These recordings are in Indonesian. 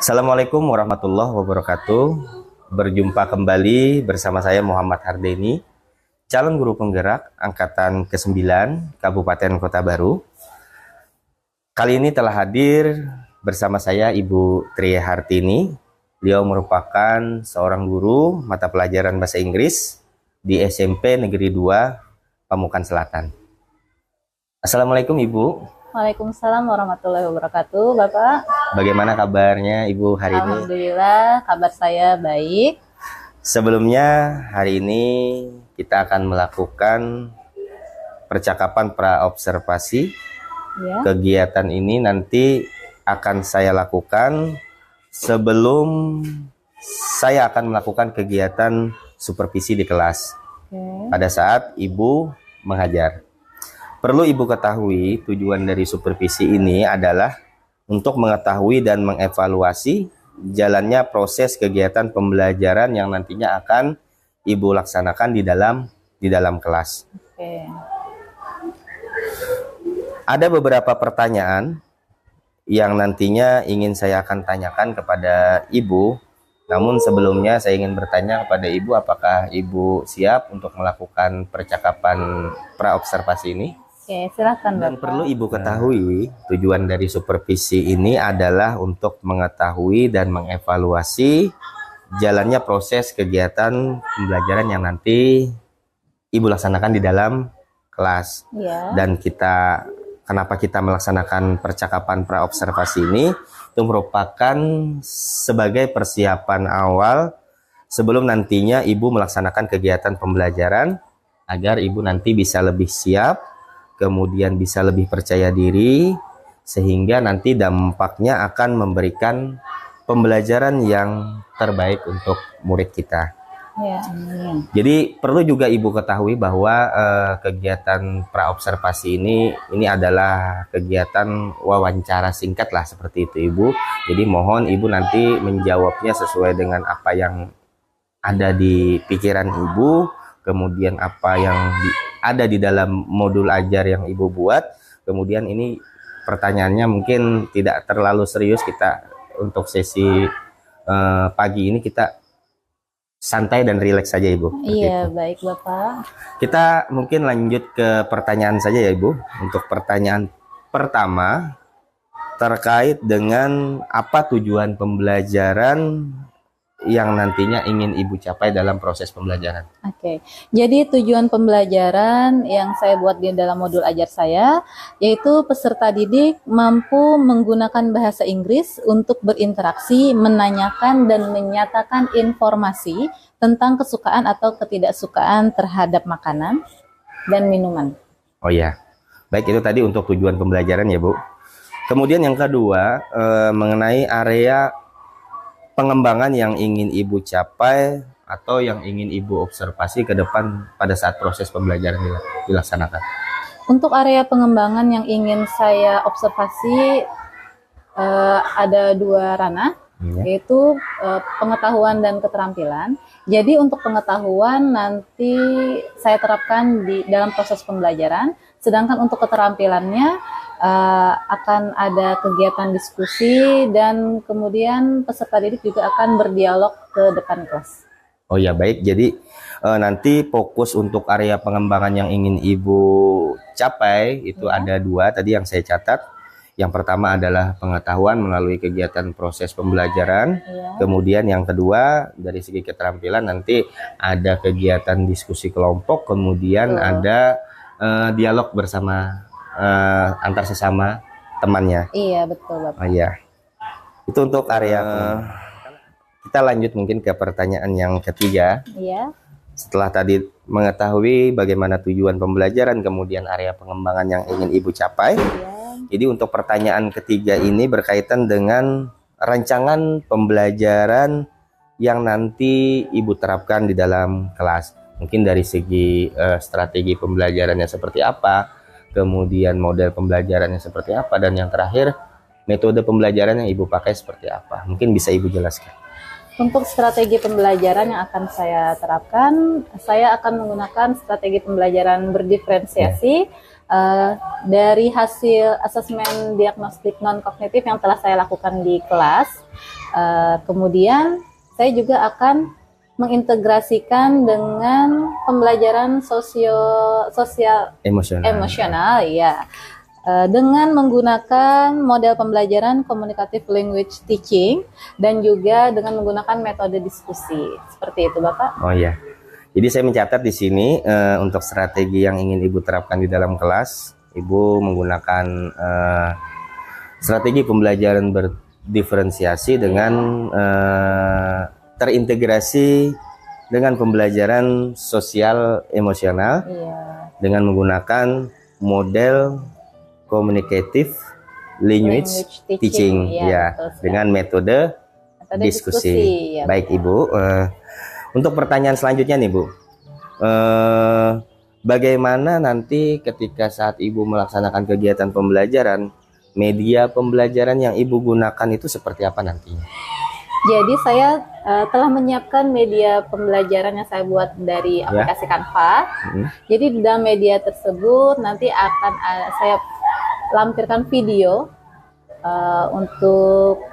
Assalamualaikum warahmatullahi wabarakatuh. Berjumpa kembali bersama saya Muhammad Hardeni, calon guru penggerak angkatan ke-9 Kabupaten Kota Baru. Kali ini telah hadir bersama saya Ibu Tria Hartini. Beliau merupakan seorang guru mata pelajaran bahasa Inggris di SMP Negeri 2 Pamukan Selatan. Assalamualaikum Ibu. Waalaikumsalam warahmatullahi wabarakatuh, Bapak. Bagaimana kabarnya Ibu hari ini? Alhamdulillah, kabar saya baik. Sebelumnya, hari ini kita akan melakukan percakapan praobservasi. Ya. Kegiatan ini nanti akan saya lakukan sebelum saya akan melakukan kegiatan supervisi di kelas. Pada saat Ibu mengajar. Perlu Ibu ketahui, tujuan dari supervisi ini adalah untuk mengetahui dan mengevaluasi jalannya proses kegiatan pembelajaran yang nantinya akan Ibu laksanakan di dalam kelas. Ada beberapa pertanyaan yang nantinya ingin saya akan tanyakan kepada Ibu. Namun sebelumnya saya ingin bertanya kepada Ibu, apakah Ibu siap untuk melakukan percakapan praobservasi ini? Oke, silakan Bapak. Dan perlu Ibu ketahui, tujuan dari supervisi ini adalah untuk mengetahui dan mengevaluasi jalannya proses kegiatan pembelajaran yang nanti Ibu laksanakan di dalam kelas. Ya. Dan kenapa kita melaksanakan percakapan praobservasi ini? Itu merupakan sebagai persiapan awal sebelum nantinya Ibu melaksanakan kegiatan pembelajaran agar Ibu nanti bisa lebih siap, kemudian bisa lebih percaya diri, sehingga nanti dampaknya akan memberikan pembelajaran yang terbaik untuk murid kita. Ya. Jadi perlu juga Ibu ketahui bahwa kegiatan praobservasi ini adalah kegiatan wawancara singkat lah, seperti itu Ibu. Jadi mohon Ibu nanti menjawabnya sesuai dengan apa yang ada di pikiran Ibu, kemudian apa yang ada di dalam modul ajar yang Ibu buat. Kemudian ini pertanyaannya mungkin tidak terlalu serius, kita untuk sesi pagi ini kita santai dan rileks saja Ibu. Iya, baik Bapak. Kita mungkin lanjut ke pertanyaan saja ya Ibu. Untuk pertanyaan pertama terkait dengan apa tujuan pembelajaran yang nantinya ingin Ibu capai dalam proses pembelajaran. Oke, jadi tujuan pembelajaran yang saya buat di dalam modul ajar saya, yaitu peserta didik mampu menggunakan bahasa Inggris untuk berinteraksi, menanyakan dan menyatakan informasi tentang kesukaan atau ketidaksukaan terhadap makanan dan minuman. Oh ya, baik, itu tadi untuk tujuan pembelajaran ya Bu. Kemudian yang kedua, mengenai area pengembangan yang ingin Ibu capai atau yang ingin Ibu observasi ke depan pada saat proses pembelajaran dilaksanakan. Untuk area pengembangan yang ingin saya observasi ada dua ranah, yaitu pengetahuan dan keterampilan. Jadi untuk pengetahuan nanti saya terapkan di dalam proses pembelajaran, sedangkan untuk keterampilannya akan ada kegiatan diskusi dan kemudian peserta didik juga akan berdialog ke depan kelas. Oh ya, baik. Jadi nanti fokus untuk area pengembangan yang ingin Ibu capai itu ada dua tadi yang saya catat. Yang pertama adalah pengetahuan melalui kegiatan proses pembelajaran. Kemudian yang kedua dari segi keterampilan nanti ada kegiatan diskusi kelompok, kemudian ada dialog bersama antar sesama temannya. Iya, betul Bapak. Oh iya. Itu untuk area kita lanjut mungkin ke pertanyaan yang ketiga. Iya. Setelah tadi mengetahui bagaimana tujuan pembelajaran, kemudian area pengembangan yang ingin Ibu capai. Iya. Jadi untuk pertanyaan ketiga ini berkaitan dengan rancangan pembelajaran yang nanti Ibu terapkan di dalam kelas. Mungkin dari segi strategi pembelajarannya seperti apa, kemudian model pembelajarannya seperti apa, dan yang terakhir metode pembelajaran yang Ibu pakai seperti apa. Mungkin bisa Ibu jelaskan. Untuk strategi pembelajaran yang akan saya terapkan, saya akan menggunakan strategi pembelajaran berdiferensiasi dari hasil asesmen diagnostik non-kognitif yang telah saya lakukan di kelas. Kemudian saya juga akan mengintegrasikan dengan pembelajaran sosial emosional, ya, dengan menggunakan model pembelajaran communicative language teaching dan juga dengan menggunakan metode diskusi. Seperti itu, Bapak. Oh ya. Jadi saya mencatat di sini untuk strategi yang ingin Ibu terapkan di dalam kelas, Ibu menggunakan strategi pembelajaran berdiferensiasi dengan terintegrasi dengan pembelajaran sosial emosional, dengan menggunakan model communicative language teaching, ya, dengan metode diskusi. Ya, baik Ibu. Untuk pertanyaan selanjutnya nih Bu, bagaimana nanti ketika saat Ibu melaksanakan kegiatan pembelajaran, media pembelajaran yang Ibu gunakan itu seperti apa nantinya? Jadi saya telah menyiapkan media pembelajaran yang saya buat dari aplikasi Canva. Jadi di dalam media tersebut nanti akan saya lampirkan video untuk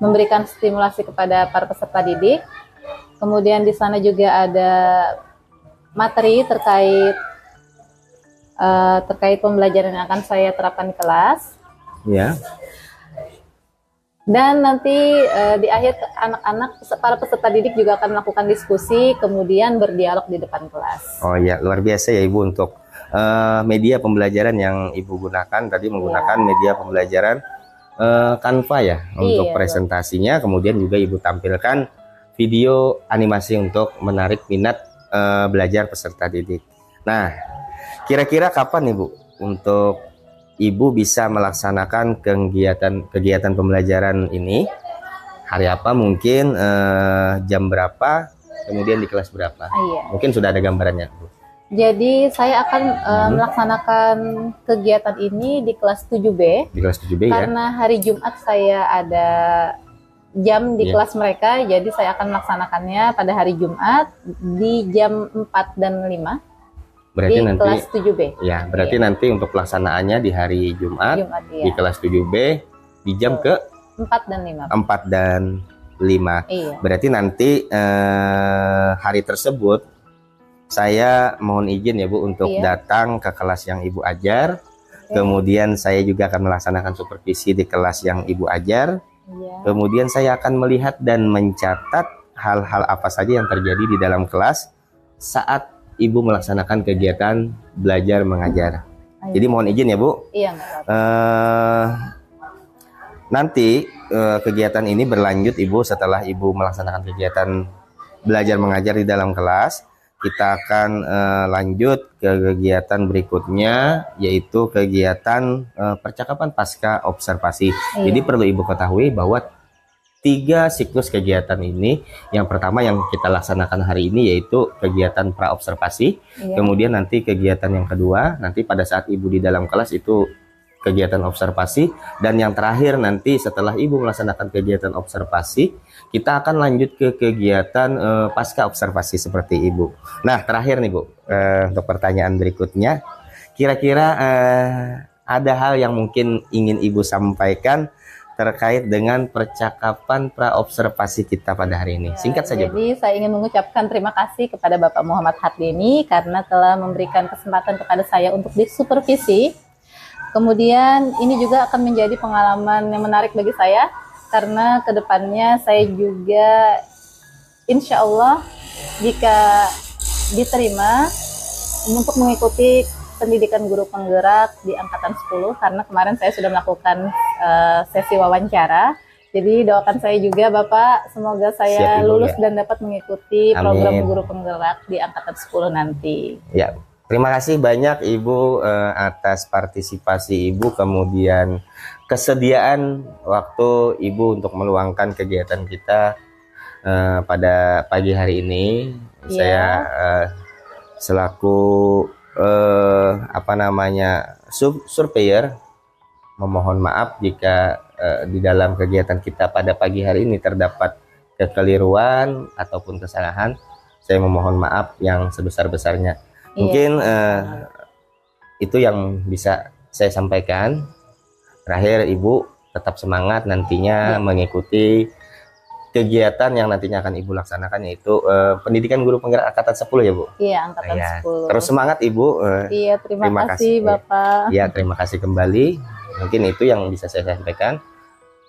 memberikan stimulasi kepada para peserta didik. Kemudian di sana juga ada materi terkait pembelajaran yang akan saya terapkan di kelas. Ya. Dan nanti di akhir anak-anak, para peserta didik juga akan melakukan diskusi, kemudian berdialog di depan kelas. Oh ya, luar biasa ya Ibu untuk media pembelajaran yang Ibu gunakan. Tadi menggunakan media pembelajaran Canva ya untuk presentasinya. Kemudian juga Ibu tampilkan video animasi untuk menarik minat belajar peserta didik. Nah, kira-kira kapan nih Bu untuk Ibu bisa melaksanakan kegiatan pembelajaran ini? Hari apa mungkin, jam berapa, kemudian di kelas berapa? Mungkin sudah ada gambarannya Bu. Jadi saya akan melaksanakan kegiatan ini di kelas 7B. Di kelas 7B ya. Karena hari Jumat saya ada jam di kelas mereka, jadi saya akan melaksanakannya pada hari Jumat di jam 4 dan 5 berarti di nanti kelas 7B. Ya, berarti nanti untuk pelaksanaannya di hari Jumat di kelas 7B di jam ke 4 dan 5. 4 dan 5. Berarti nanti hari tersebut saya mohon izin ya Bu untuk datang ke kelas yang Ibu ajar. Kemudian saya juga akan melaksanakan supervisi di kelas yang Ibu ajar. Kemudian saya akan melihat dan mencatat hal-hal apa saja yang terjadi di dalam kelas saat Ibu melaksanakan kegiatan belajar mengajar. Jadi mohon izin ya Bu. Nanti kegiatan ini berlanjut Ibu setelah Ibu melaksanakan kegiatan belajar mengajar di dalam kelas. Kita akan lanjut ke kegiatan berikutnya, yaitu kegiatan percakapan pasca observasi. Jadi perlu Ibu ketahui bahwa 3 siklus kegiatan ini, yang pertama yang kita laksanakan hari ini yaitu kegiatan pra-observasi. Kemudian nanti kegiatan yang kedua, nanti pada saat Ibu di dalam kelas itu kegiatan observasi. Dan yang terakhir nanti setelah Ibu melaksanakan kegiatan observasi, kita akan lanjut ke kegiatan pasca observasi seperti Ibu. Nah, terakhir nih Bu, untuk pertanyaan berikutnya, kira-kira ada hal yang mungkin ingin Ibu sampaikan terkait dengan percakapan pra-observasi kita pada hari ini? Singkat saja Bu. Jadi saya ingin mengucapkan terima kasih kepada Bapak Muhammad Hardeni karena telah memberikan kesempatan kepada saya untuk disupervisi. Kemudian ini juga akan menjadi pengalaman yang menarik bagi saya karena kedepannya saya juga insya Allah jika diterima untuk mengikuti pendidikan guru penggerak di angkatan 10 karena kemarin saya sudah melakukan sesi wawancara. Jadi doakan saya juga Bapak, semoga saya lulus dan dapat mengikuti program guru penggerak di angkatan 10 nanti. Ya. Terima kasih banyak Ibu atas partisipasi Ibu, kemudian kesediaan waktu Ibu untuk meluangkan kegiatan kita pada pagi hari ini. Saya selaku surveyor memohon maaf jika di dalam kegiatan kita pada pagi hari ini terdapat kekeliruan ataupun kesalahan. Saya memohon maaf yang sebesar-besarnya. Mungkin itu yang bisa saya sampaikan. Terakhir Ibu, tetap semangat nantinya mengikuti kegiatan yang nantinya akan Ibu laksanakan, yaitu pendidikan guru penggerak angkatan 10 ya Bu? Iya, angkatan Ya, 10. terus semangat Ibu. Iya, terima kasih Bapak. Ya, terima kasih kembali. Mungkin itu yang bisa saya sampaikan.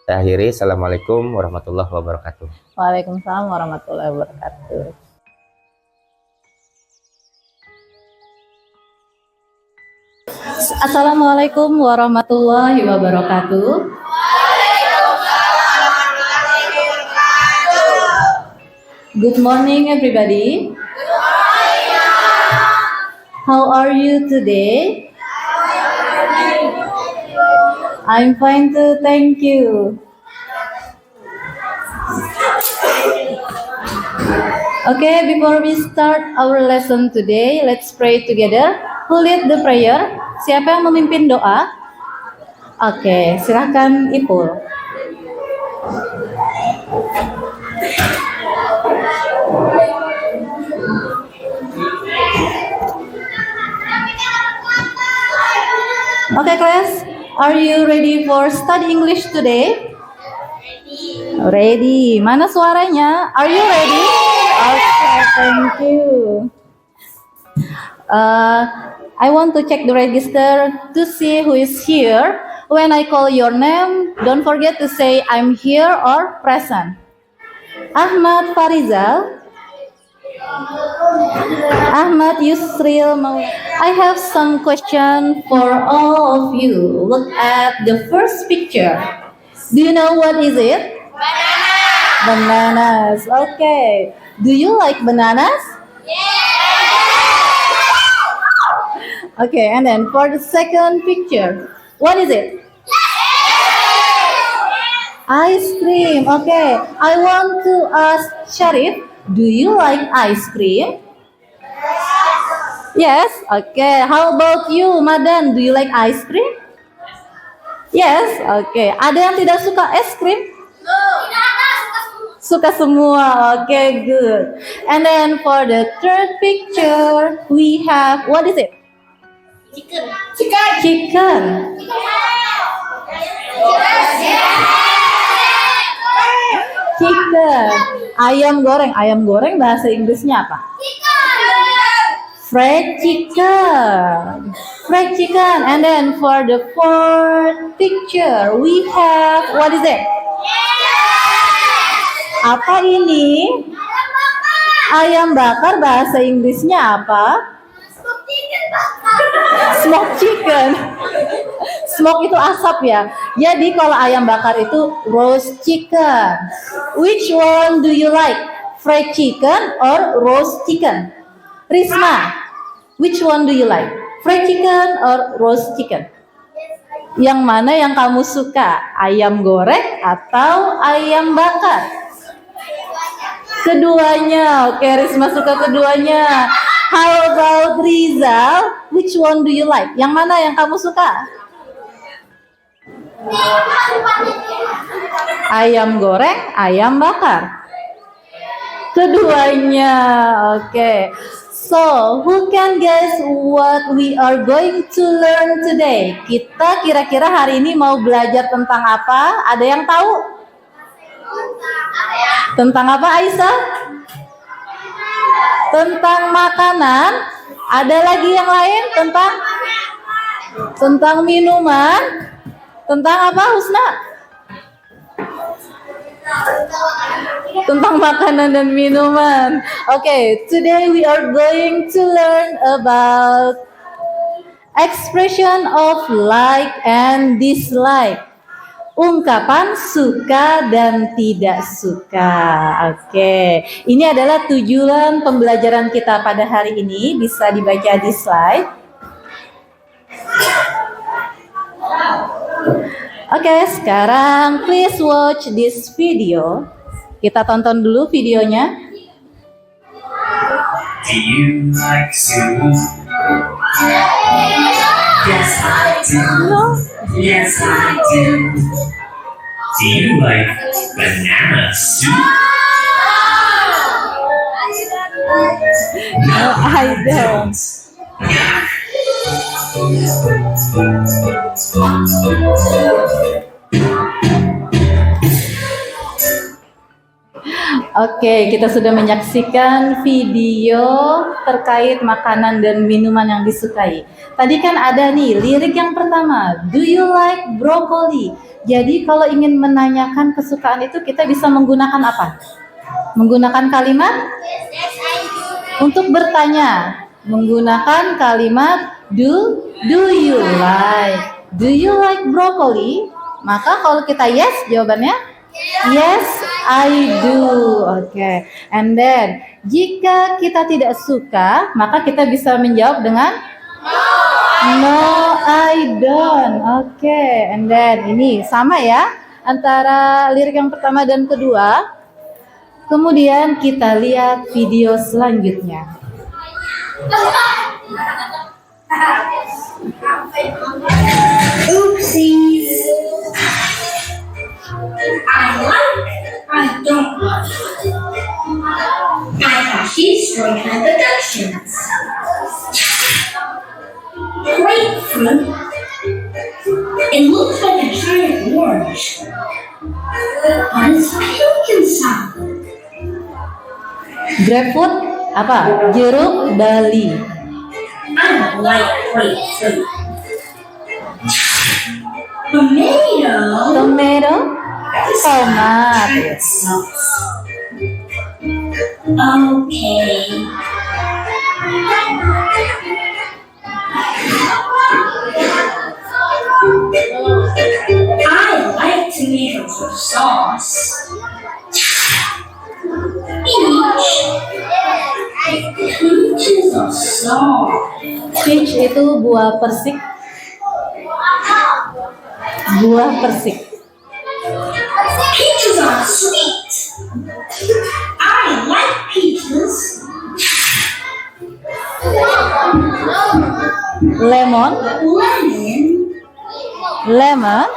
Saya akhiri. Assalamualaikum warahmatullahi wabarakatuh. Waalaikumsalam warahmatullahi wabarakatuh. Assalamualaikum warahmatullahi wabarakatuh. Good morning, everybody. How are you today? I'm fine too, thank you. Okay, before we start our lesson today, let's pray together. Who lead the prayer? Siapa yang memimpin doa? Oke, silahkan Ipul. Okay, class, are you ready for study English today? Ready. Mana suaranya? Are you ready? Okay, thank you. I want to check the register to see who is here. When I call your name, don't forget to say I'm here or present. Ahmad Farizal. Ahmad Yusril. I have some question for all of you. Look at the first picture. Do you know what is it? Bananas. Okay. Do you like bananas? Okay, and then for the second picture, what is it? Ice cream. Okay, I want to ask Sharif, do you like ice cream? Yes. Okay, how about you, Madan? Do you like ice cream? Yes. Okay, ada yang tidak suka es krim? Suka semua. Okay, good. And then for the third picture, we have, what is it? Chicken. Chicken. Ayam goreng. Ayam goreng bahasa Inggrisnya apa? Fried chicken. Fried chicken. And then for the fourth picture, we have, what is it? Apa ini? Ayam bakar bahasa Inggrisnya apa? Smoke chicken. Smoke itu asap ya. Jadi kalau ayam bakar itu roast chicken. Which one do you like? Fried chicken or roast chicken? Risma, which one do you like? Fried chicken or roast chicken? Yang mana yang kamu suka? Ayam goreng atau ayam bakar? Keduanya. Oke, Risma suka keduanya. How about Rizal? Which one do you like? Yang mana yang kamu suka? Ayam goreng, ayam bakar. Keduanya. Oke. So, who can guess what we are going to learn today? Kita kira-kira hari ini mau belajar tentang apa? Ada yang tahu? Tentang apa, Aisyah? Tentang makanan. Ada lagi yang lain? Tentang minuman. Tentang apa, Husna? Tentang makanan dan minuman. Okay, today we are going to learn about expression of like and dislike. Ungkapan suka dan tidak suka. Oke, ini adalah tujuan pembelajaran kita pada hari ini. Bisa dibaca di slide. Oke, sekarang please watch this video. Kita tonton dulu videonya. Do you like soup? Yes, I do. Yes, I do. Do you like banana soup? No, I don't. Oke, kita sudah menyaksikan video terkait makanan dan minuman yang disukai. Tadi kan ada nih lirik yang pertama, do you like broccoli? Jadi kalau ingin menanyakan kesukaan itu kita bisa menggunakan apa? Menggunakan kalimat untuk bertanya, menggunakan kalimat do you like broccoli? Maka kalau kita yes, jawabannya yes, I do. Oke. And then jika kita tidak suka, maka kita bisa menjawab dengan no, I don't. Oke. And then ini sama ya antara lirik yang pertama dan kedua. Kemudian kita lihat video selanjutnya. Oopsies. I don't like. I thought she's showing her deductions. Grapefruit. It looks like a giant orange. But it's pink inside. Grapefruit apa? Jeruk Bali. I don't like grapefruit. Tomato. Tomato. Tomat. Okay. I like tomatoes with sauce. Peaches are soft. Peach itu buah persik. Buah persik. Peaches are sweet. I like peaches. Lemon. Lemon. Lemon.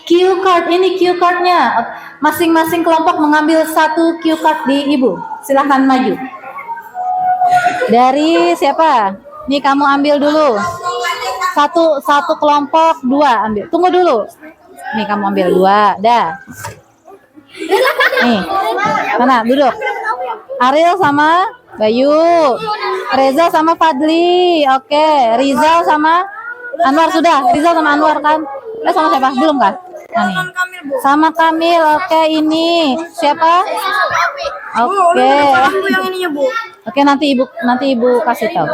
Cue card, ini cue cardnya. Masing-masing kelompok mengambil satu cue card di ibu. Silahkan maju. Dari siapa? Nih kamu ambil dulu. Satu kelompok, dua ambil. Tunggu dulu. Nih kamu ambil dua. Dah. Nih. Mana? Duduk. Ariel sama Bayu. Reza sama Fadli. Oke. Rizal sama Anwar sudah. Rizal sama Anwar kan? Sama siapa? Belum kan? Nah, nih. Sama Kamil. Oke, ini siapa? Oke. Oke, nanti ibu kasih tahu.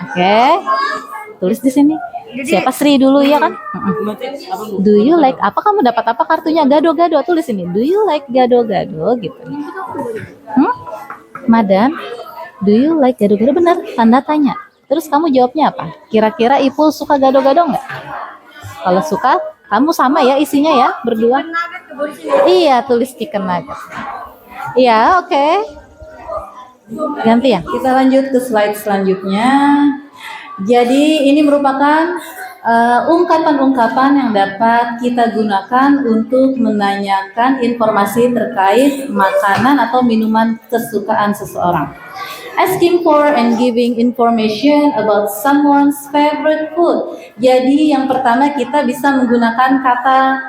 Oke. Tulis di sini. Siapa Sri dulu ya kan? Do you like apa, kamu dapat apa kartunya? Gado-gado, tulis ini. Do you like gado-gado gitu. Madam, do you like gado-gado? Benar, tanda tanya. Terus kamu jawabnya apa? Kira-kira Ipul suka gado-gado nggak? Kalau suka, kamu sama ya isinya ya, berdua. Iya, tulis chicken nugget. Iya, oke. Ganti ya. Kita lanjut ke slide selanjutnya. Jadi ini merupakan ungkapan-ungkapan yang dapat kita gunakan untuk menanyakan informasi terkait makanan atau minuman kesukaan seseorang. Asking for and giving information about someone's favorite food. Jadi yang pertama kita bisa menggunakan kata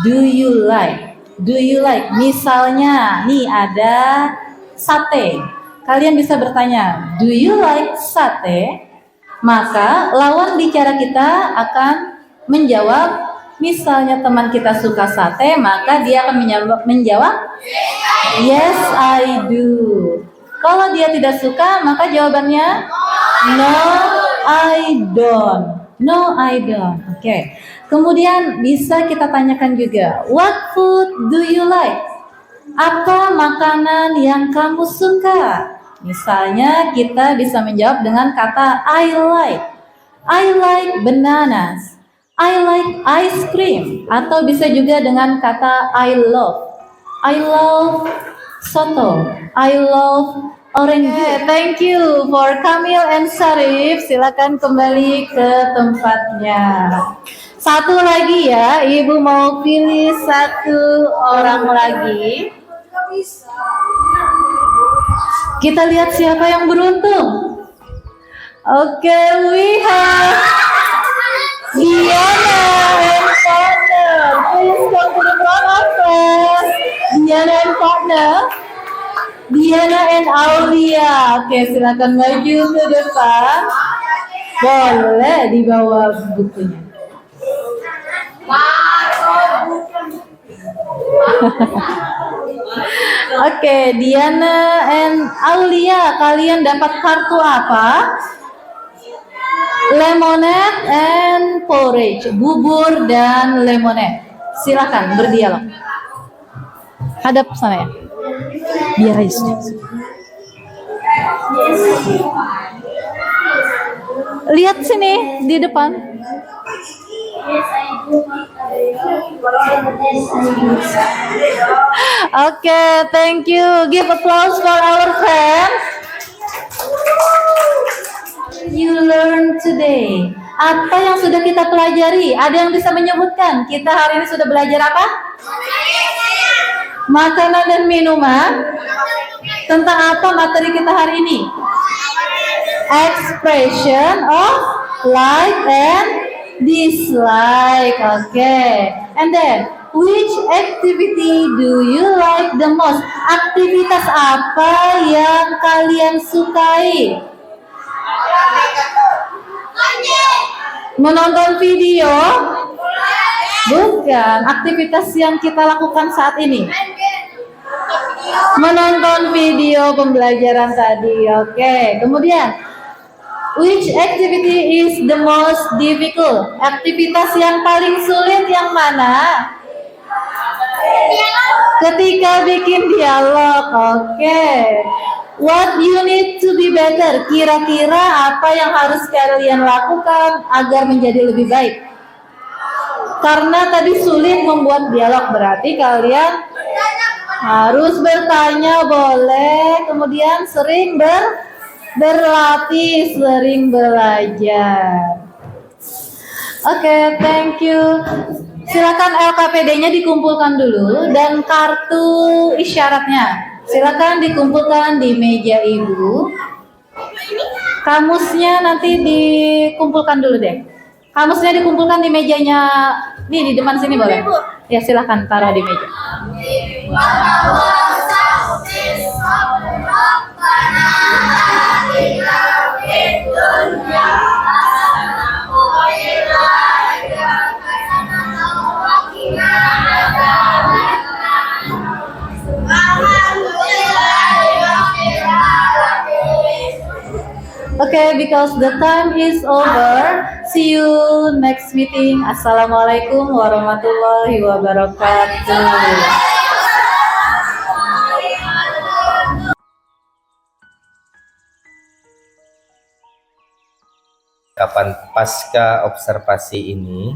do you like. Do you like? Misalnya nih ada sate. Kalian bisa bertanya, do you like sate? Maka lawan bicara kita akan menjawab, misalnya teman kita suka sate, maka dia akan menjawab yes I do. Kalau dia tidak suka, maka jawabannya no I don't. No I don't. Oke. Kemudian bisa kita tanyakan juga, what food do you like? Apa makanan yang kamu suka? Misalnya kita bisa menjawab dengan kata I like. I like bananas. I like ice cream. Atau bisa juga dengan kata I love. I love soto. I love orange juice. Thank you for Kamil and Sarif. Silakan kembali ke tempatnya. Satu lagi ya, Ibu mau pilih satu orang lagi. Kita lihat siapa yang beruntung. Oke, we have Diana and partner. Diana and partner. Diana and Aulia. Oke, silakan maju ke depan. Boleh dibawa bukunya. Oke, Diana and Aulia, kalian dapat kartu apa? Lemonade and porridge, bubur dan lemonade. Silakan berdialog. Hadap sana ya. Biar aja sudah. Lihat sini di depan. Oke, thank you. Give applause for our friends. You learn today. Apa yang sudah kita pelajari? Ada yang bisa menyebutkan? Kita hari ini sudah belajar apa? Makanan dan minuman. Tentang apa materi kita hari ini? Expression of like and dislike. Okay. And then, which activity do you like the most? Aktivitas apa yang kalian sukai? Menonton video? Bukan. Aktivitas yang kita lakukan saat ini. Menonton video pembelajaran tadi. Oke. Kemudian, which activity is the most difficult? Aktivitas yang paling sulit yang mana? Ketika bikin dialog. Oke. What you need to be better? Kira-kira apa yang harus kalian lakukan agar menjadi lebih baik? Karena tadi sulit membuat dialog, berarti kalian harus bertanya, boleh. Kemudian sering berlatih, sering belajar. Oke, thank you. Silakan LKPD-nya dikumpulkan dulu dan kartu isyaratnya. Silakan dikumpulkan di meja ibu. Kamusnya nanti dikumpulkan dulu deh. Kamusnya dikumpulkan di mejanya. Nih di depan sini boleh? Ya silakan taruh di meja. Okay, because the time is over. See you next meeting. Assalamualaikum warahmatullahi wabarakatuh. Kapan pasca observasi ini,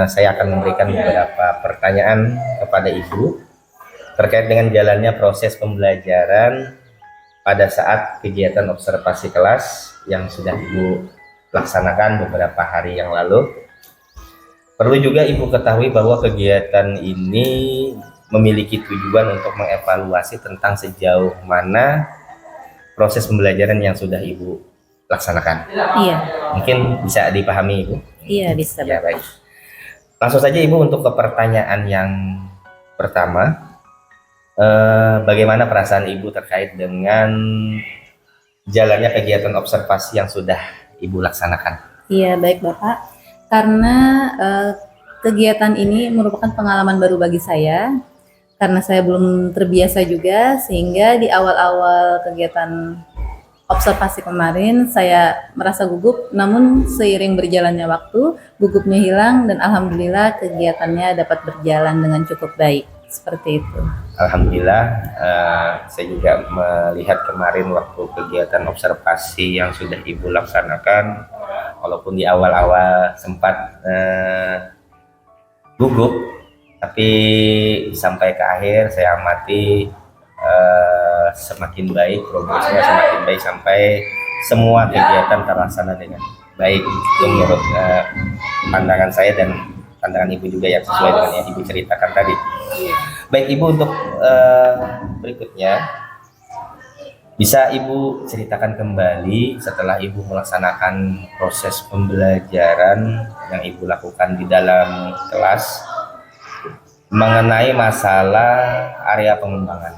saya akan memberikan beberapa pertanyaan kepada Ibu terkait dengan jalannya proses pembelajaran pada saat kegiatan observasi kelas yang sudah Ibu laksanakan beberapa hari yang lalu. Perlu juga Ibu ketahui bahwa kegiatan ini memiliki tujuan untuk mengevaluasi tentang sejauh mana proses pembelajaran yang sudah Ibu laksanakan. Iya. Mungkin bisa dipahami Ibu? Iya, bisa. Ya, baik. Langsung saja Ibu untuk ke pertanyaan yang pertama. Bagaimana perasaan Ibu terkait dengan jalannya kegiatan observasi yang sudah Ibu laksanakan? Iya, baik Bapak. Karena kegiatan ini merupakan pengalaman baru bagi saya. Karena saya belum terbiasa juga, sehingga di awal-awal kegiatan observasi kemarin saya merasa gugup, namun seiring berjalannya waktu, gugupnya hilang dan alhamdulillah kegiatannya dapat berjalan dengan cukup baik. Seperti itu. Alhamdulillah, saya juga melihat kemarin waktu kegiatan observasi yang sudah Ibu laksanakan, walaupun di awal-awal sempat gugup, tapi sampai ke akhir saya amati semakin baik, progresnya semakin baik sampai semua kegiatan terlaksana dengan baik. Itu menurut pandangan saya dan pandangan Ibu juga yang sesuai dengan yang Ibu ceritakan tadi. Baik Ibu, untuk berikutnya bisa Ibu ceritakan kembali setelah Ibu melaksanakan proses pembelajaran yang Ibu lakukan di dalam kelas, mengenai masalah area pengembangan.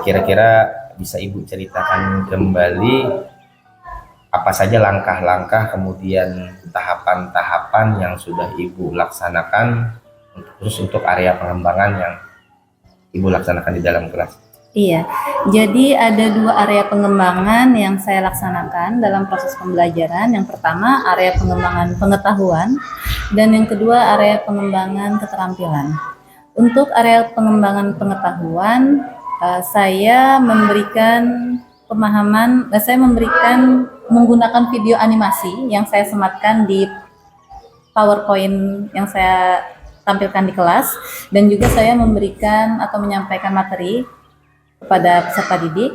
Kira-kira bisa Ibu ceritakan kembali apa saja langkah-langkah kemudian tahapan-tahapan yang sudah Ibu laksanakan khusus untuk area pengembangan yang Ibu laksanakan di dalam kelas? Iya, jadi ada 2 area pengembangan yang saya laksanakan dalam proses pembelajaran. Yang pertama area pengembangan pengetahuan dan yang kedua area pengembangan keterampilan. Untuk area pengembangan pengetahuan, saya memberikan pemahaman, saya memberikan menggunakan video animasi yang saya sematkan di PowerPoint yang saya tampilkan di kelas, dan juga saya memberikan atau menyampaikan materi kepada peserta didik.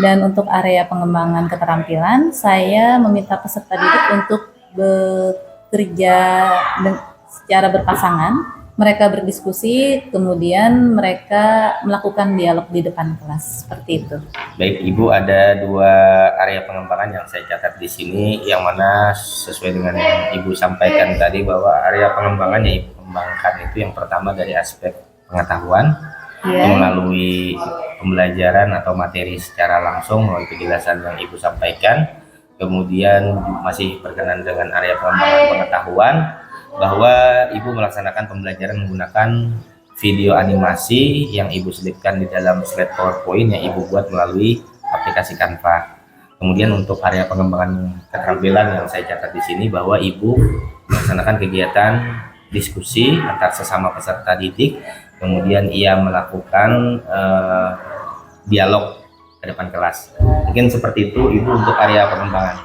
Dan untuk area pengembangan keterampilan, saya meminta peserta didik untuk bekerja secara berpasangan. Mereka berdiskusi, kemudian mereka melakukan dialog di depan kelas, seperti itu. Baik, Ibu, ada 2 area pengembangan yang saya catat di sini, yang mana sesuai dengan yang Ibu sampaikan tadi bahwa area pengembangan yang Ibu kembangkan itu yang pertama dari aspek pengetahuan, Ya. melalui pembelajaran atau materi secara langsung melalui penjelasan yang Ibu sampaikan. Kemudian masih berkenan dengan area pengembangan pengetahuan, bahwa Ibu melaksanakan pembelajaran menggunakan video animasi yang Ibu selipkan di dalam slide PowerPoint yang Ibu buat melalui aplikasi Canva. Kemudian untuk area pengembangan keterampilan yang saya catat di sini bahwa Ibu melaksanakan kegiatan diskusi antar sesama peserta didik, kemudian ia melakukan dialog ke depan kelas. Mungkin seperti itu Ibu untuk area pengembangan.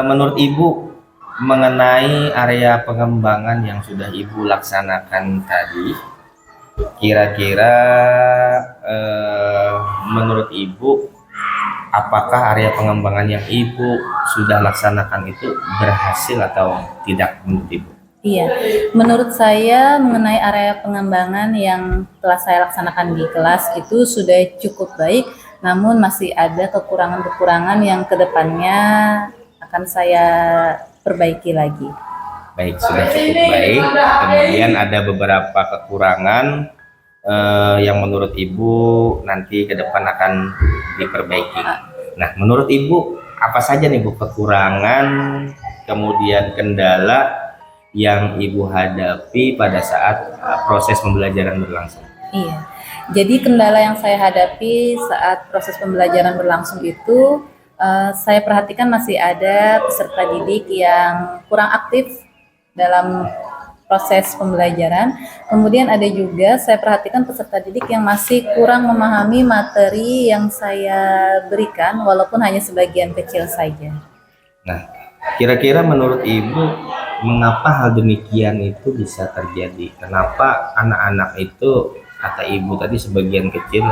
Menurut Ibu, mengenai area pengembangan yang sudah Ibu laksanakan tadi, kira-kira menurut Ibu, apakah area pengembangan yang Ibu sudah laksanakan itu berhasil atau tidak menurut Ibu? Iya, menurut saya mengenai area pengembangan yang telah saya laksanakan di kelas itu sudah cukup baik, namun masih ada kekurangan-kekurangan yang kedepannya akan saya perbaiki lagi. Baik, sudah cukup baik. Kemudian ada beberapa kekurangan yang menurut Ibu nanti ke depan akan diperbaiki. Nah, menurut Ibu apa saja nih Bu kekurangan, kemudian kendala yang Ibu hadapi pada saat proses pembelajaran berlangsung? Iya, jadi kendala yang saya hadapi saat proses pembelajaran berlangsung itu, saya perhatikan masih ada peserta didik yang kurang aktif dalam proses pembelajaran. Kemudian ada juga saya perhatikan peserta didik yang masih kurang memahami materi yang saya berikan, walaupun hanya sebagian kecil saja. Nah, kira-kira menurut Ibu, mengapa hal demikian itu bisa terjadi? Kenapa anak-anak itu, kata Ibu tadi sebagian kecil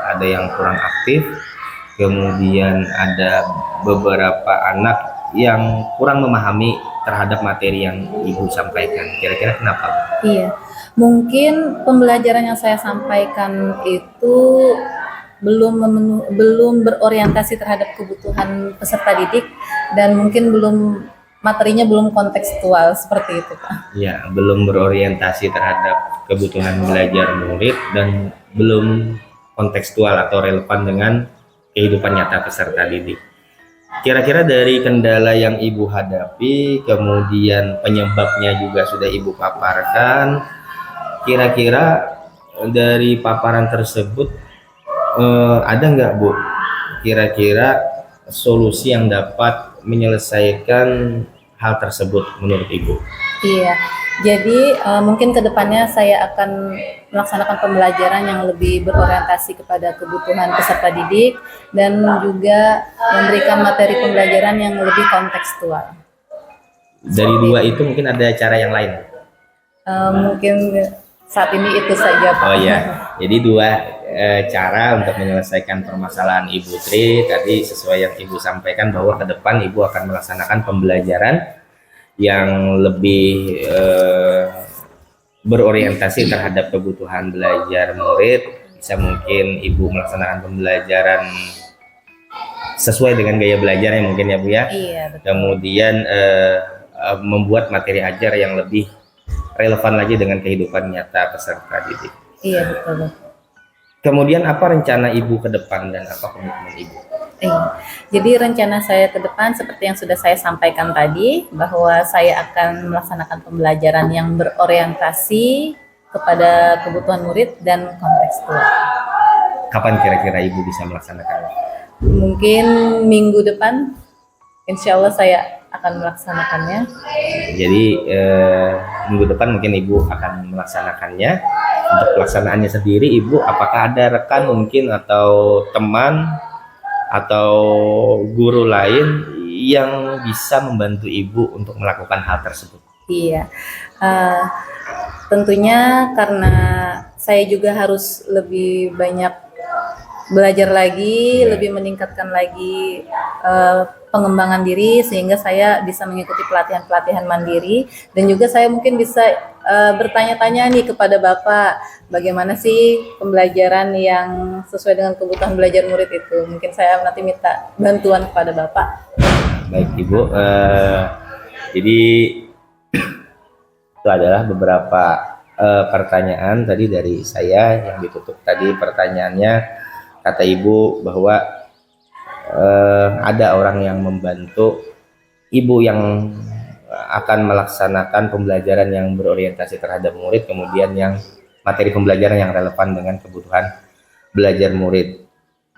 ada yang kurang aktif, kemudian ada beberapa anak yang kurang memahami terhadap materi yang Ibu sampaikan. Kira-kira kenapa? Iya, mungkin pembelajaran yang saya sampaikan itu belum berorientasi terhadap kebutuhan peserta didik, dan mungkin materinya belum kontekstual, seperti itu, Pak. Ya, belum berorientasi terhadap kebutuhan belajar murid dan belum kontekstual atau relevan dengan kehidupan nyata peserta didik. Kira-kira dari kendala yang Ibu hadapi, kemudian penyebabnya juga sudah Ibu paparkan, kira-kira dari paparan tersebut ada nggak Bu kira-kira solusi yang dapat menyelesaikan hal tersebut menurut Ibu? Iya, jadi mungkin kedepannya saya akan melaksanakan pembelajaran yang lebih berorientasi kepada kebutuhan peserta didik dan juga memberikan materi pembelajaran yang lebih kontekstual. Dari 2 itu mungkin ada cara yang lain? Mungkin saat ini itu saja, Pak. Oh ya, jadi 2 cara untuk menyelesaikan permasalahan Ibu Tri tadi sesuai yang Ibu sampaikan, bahwa ke depan Ibu akan melaksanakan pembelajaran yang lebih berorientasi terhadap kebutuhan belajar murid. Bisa mungkin Ibu melaksanakan pembelajaran sesuai dengan gaya belajarnya mungkin ya Bu ya. Iya, betul. Kemudian membuat materi ajar yang lebih relevan lagi dengan kehidupan nyata peserta didik. Iya, betul. Kemudian apa rencana Ibu ke depan dan apa komitmen Ibu? Iya. Jadi rencana saya ke depan seperti yang sudah saya sampaikan tadi, bahwa saya akan melaksanakan pembelajaran yang berorientasi kepada kebutuhan murid dan kontekstual. Kapan kira-kira Ibu bisa melaksanakannya? Mungkin minggu depan, insya Allah saya akan melaksanakannya. Jadi minggu depan mungkin Ibu akan melaksanakannya. Untuk pelaksanaannya sendiri Ibu, apakah ada rekan mungkin atau teman atau guru lain yang bisa membantu Ibu untuk melakukan hal tersebut? Iya, tentunya karena saya juga harus lebih banyak belajar lagi, lebih meningkatkan lagi pengembangan diri, sehingga saya bisa mengikuti pelatihan-pelatihan mandiri, dan juga saya mungkin bisa bertanya-tanya nih kepada Bapak, bagaimana sih pembelajaran yang sesuai dengan kebutuhan belajar murid itu. Mungkin saya nanti minta bantuan kepada Bapak. Baik Ibu, jadi itu adalah beberapa pertanyaan tadi dari saya yang ditutup tadi pertanyaannya. Kata Ibu bahwa ada orang yang membantu Ibu yang akan melaksanakan pembelajaran yang berorientasi terhadap murid, kemudian yang materi pembelajaran yang relevan dengan kebutuhan belajar murid.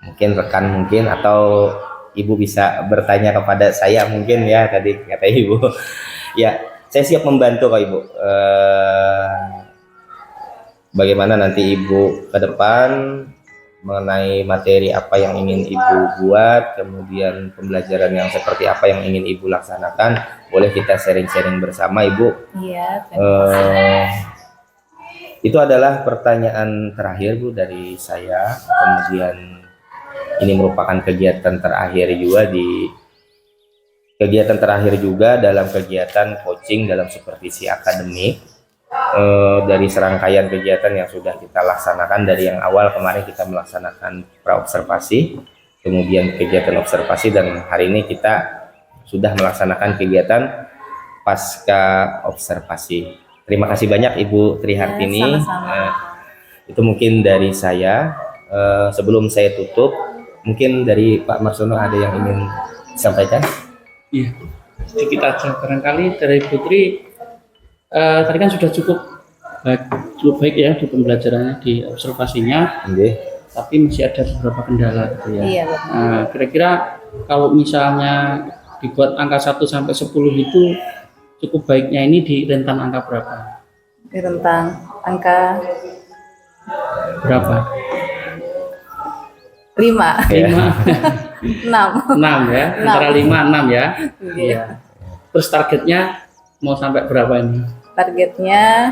Mungkin rekan mungkin, atau Ibu bisa bertanya kepada saya mungkin ya, tadi kata Ibu. Ya, saya siap membantu kok Ibu. Bagaimana nanti Ibu ke depan mengenai materi apa yang ingin Ibu buat, kemudian pembelajaran yang seperti apa yang ingin Ibu laksanakan, boleh kita sharing-sharing bersama Ibu. Iya, terima kasih. Itu adalah pertanyaan terakhir Bu dari saya. Kemudian ini merupakan kegiatan terakhir juga dalam kegiatan coaching dalam supervisi akademik. Dari serangkaian kegiatan yang sudah kita laksanakan dari yang awal kemarin kita melaksanakan praobservasi, kemudian kegiatan observasi, dan hari ini kita sudah melaksanakan kegiatan pasca observasi. Terima kasih banyak Ibu Trihartini. Sama-sama. Itu mungkin dari saya. Sebelum saya tutup, mungkin dari Pak Marsono ada yang ingin disampaikan? Iya, sedikit aja barangkali dari Putri. Tadi kan sudah cukup baik ya di pembelajarannya, di observasinya, tapi masih ada beberapa kendala gitu ya. Iya, betul. Kira-kira kalau misalnya dibuat angka 1 sampai 10 itu cukup baiknya ini di rentan angka berapa? Di rentang angka Berapa? 5, 5, 6. 6 ya, antara 5 6 ya. Iya. Iya. Terus targetnya mau sampai berapa ini? Targetnya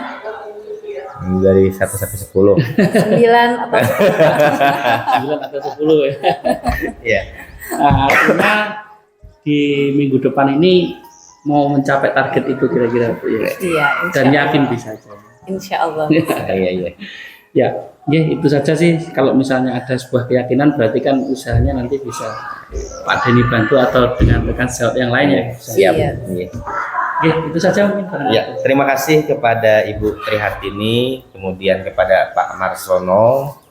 Dari 1 sampai 10. 9 atau 9 atau 10 ya. Iya. Nah, artinya di minggu depan ini mau mencapai target itu kira-kira Bu, ya. Iya, Dan yakin bisa aja. insya Allah. Iya. Ya, itu saja sih. Kalau misalnya ada sebuah keyakinan, berarti kan usahanya nanti bisa Pak Denny bantu atau dengan rekan sejawat yang lain ya. Bisa. Siap. Iya. Iya. Itu saja mungkin. Ya, terima kasih kepada Ibu Trihartini, kemudian kepada Pak Marsono.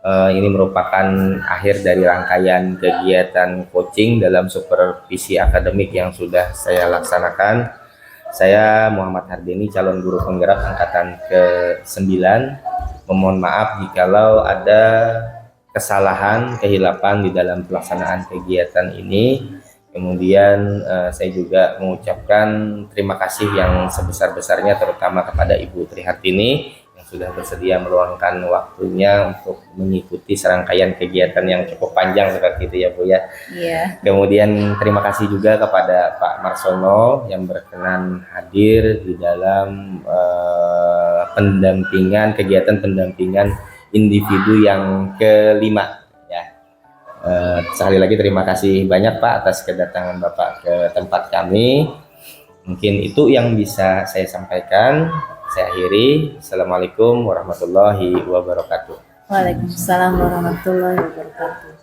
Ini merupakan akhir dari rangkaian kegiatan coaching dalam supervisi akademik yang sudah saya laksanakan. Saya Muhammad Hardeni, calon guru penggerak angkatan ke-9. Memohon maaf jikalau ada kesalahan, kehilapan di dalam pelaksanaan kegiatan ini. Kemudian saya juga mengucapkan terima kasih yang sebesar-besarnya terutama kepada Ibu Trihartini yang sudah bersedia meluangkan waktunya untuk mengikuti serangkaian kegiatan yang cukup panjang seperti itu ya Bu ya. Iya. Kemudian terima kasih juga kepada Pak Marsono yang berkenan hadir di dalam kegiatan pendampingan individu yang kelima. Sekali lagi terima kasih banyak Pak atas kedatangan Bapak ke tempat kami. Mungkin itu yang bisa saya sampaikan. Saya akhiri. Assalamualaikum warahmatullahi wabarakatuh. Waalaikumsalam warahmatullahi wabarakatuh.